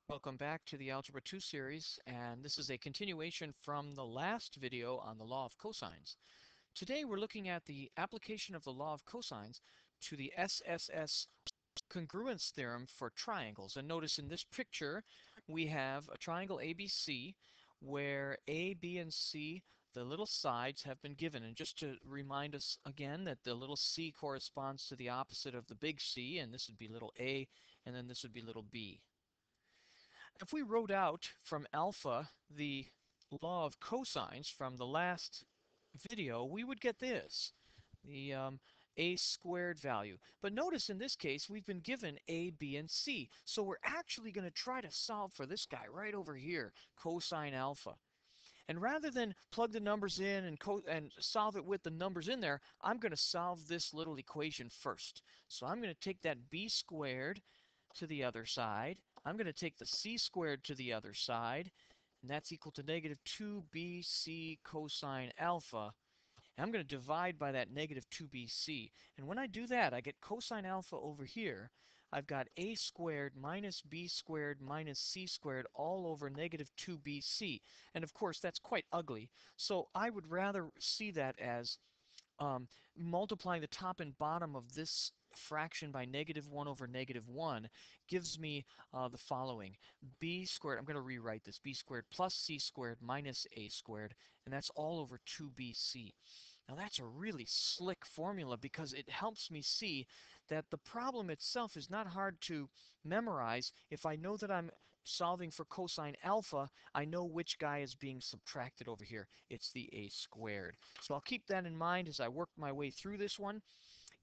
Welcome back to the Algebra 2 series, and this is a continuation from the last video on the law of cosines. Today we're looking at the application of the law of cosines to the SSS congruence theorem for triangles. And notice in this picture we have a triangle ABC where A, B, and C, the little sides have been given. And just to remind us again that the little c corresponds to the opposite of the big C, and this would be little a, and then this would be little b. If we wrote out from alpha the law of cosines from the last video, we would get this, the a squared value. But notice in this case, we've been given a, b, and c. So we're actually going to try to solve for this guy right over here, cosine alpha. And rather than plug the numbers in and solve it with the numbers in there, I'm going to solve this little equation first. So I'm going to take that b squared to the other side. I'm going to take the c squared to the other side, and that's equal to negative 2bc cosine alpha. And I'm going to divide by that negative 2bc. And when I do that, I get cosine alpha over here. I've got a squared minus b squared minus c squared all over negative 2bc. And of course, that's quite ugly. So I would rather see that as multiplying the top and bottom of this fraction by negative 1 over negative 1 gives me the following. B squared, I'm going to rewrite this, b squared plus c squared minus a squared, and that's all over 2bc. Now that's a really slick formula because it helps me see that the problem itself is not hard to memorize. If I know that I'm solving for cosine alpha, I know which guy is being subtracted over here. It's the a squared. So I'll keep that in mind as I work my way through this one.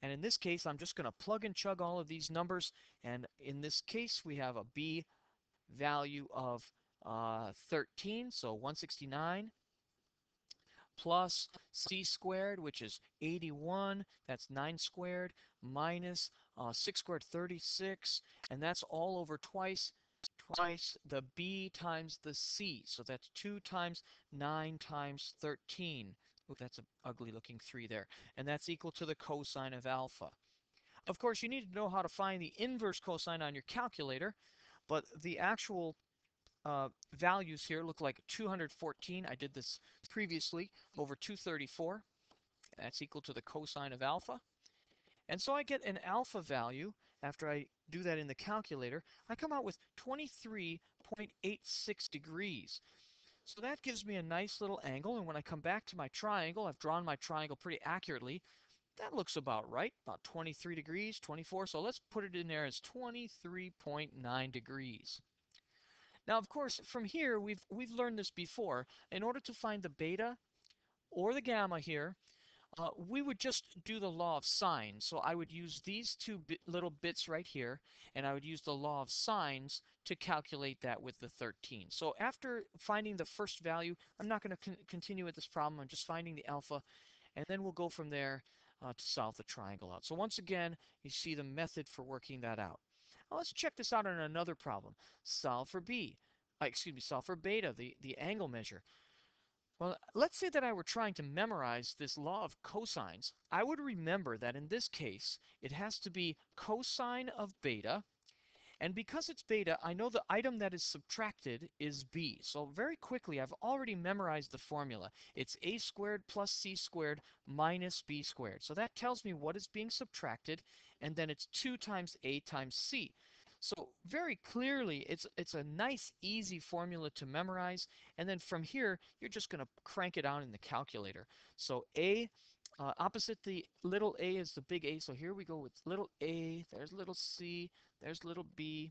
And in this case, I'm just going to plug and chug all of these numbers. And in this case, we have a b value of 13, so 169 plus c squared, which is 81, that's 9 squared, minus 6 squared, 36, and that's all over twice the b times the c. So that's 2 times 9 times 13. Ooh, that's an ugly looking 3 there. And that's equal to the cosine of alpha. Of course, you need to know how to find the inverse cosine on your calculator, but the actual values here look like 214. I did this previously over 234. That's equal to the cosine of alpha. And so I get an alpha value after I do that in the calculator. I come out with 23.86 degrees. So that gives me a nice little angle. And when I come back to my triangle, I've drawn my triangle pretty accurately. That looks about right, about 23 degrees, 24. So let's put it in there as 23.9 degrees. Now, of course, from here, we've learned this before. In order to find the beta or the gamma here, we would just do the law of sines. So I would use these two little bits right here, and I would use the law of sines to calculate that with the 13. So after finding the first value, I'm not going to continue with this problem. I'm just finding the alpha, and then we'll go from there to solve the triangle out. So once again, you see the method for working that out. Now let's check this out on another problem. Solve for b. Excuse me, solve for beta, the angle measure. Well, let's say that I were trying to memorize this law of cosines. I would remember that in this case, it has to be cosine of beta. And because it's beta, I know the item that is subtracted is b. So very quickly, I've already memorized the formula. It's a squared plus c squared minus b squared. So that tells me what is being subtracted, and then it's 2 times a times c. So very clearly, it's a nice, easy formula to memorize. And then from here, you're just going to crank it out in the calculator. So a opposite the little a is the big A. So here we go with little a, there's little c, there's little b.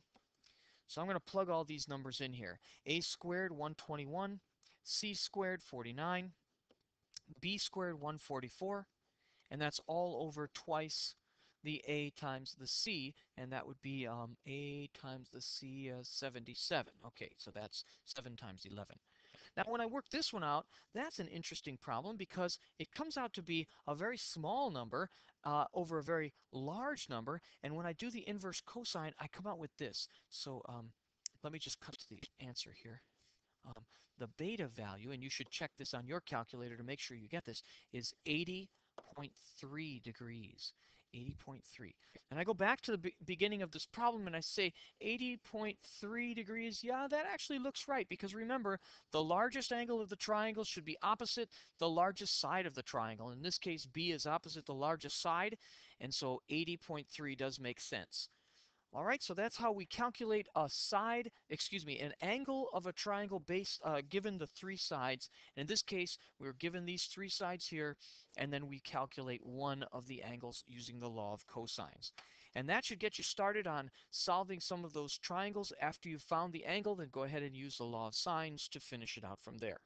So I'm going to plug all these numbers in here. A squared, 121, c squared, 49, b squared, 144, and that's all over twice the a times the c, and that would be a times the c, 77. Okay, so that's 7 times 11. Now, when I work this one out, that's an interesting problem because it comes out to be a very small number over a very large number. And when I do the inverse cosine, I come out with this. So let me just cut to the answer here. Um, the beta value, and you should check this on your calculator to make sure you get this, is 80.3 degrees. 80.3. And I go back to the beginning of this problem and I say 80.3 degrees. Yeah, that actually looks right because remember, the largest angle of the triangle should be opposite the largest side of the triangle. In this case, B is opposite the largest side, and so 80.3 does make sense. All right, so that's how we calculate an angle of a triangle based given the three sides. And in this case, we're given these three sides here, and then we calculate one of the angles using the law of cosines. And that should get you started on solving some of those triangles. After you've found the angle, then go ahead and use the law of sines to finish it out from there.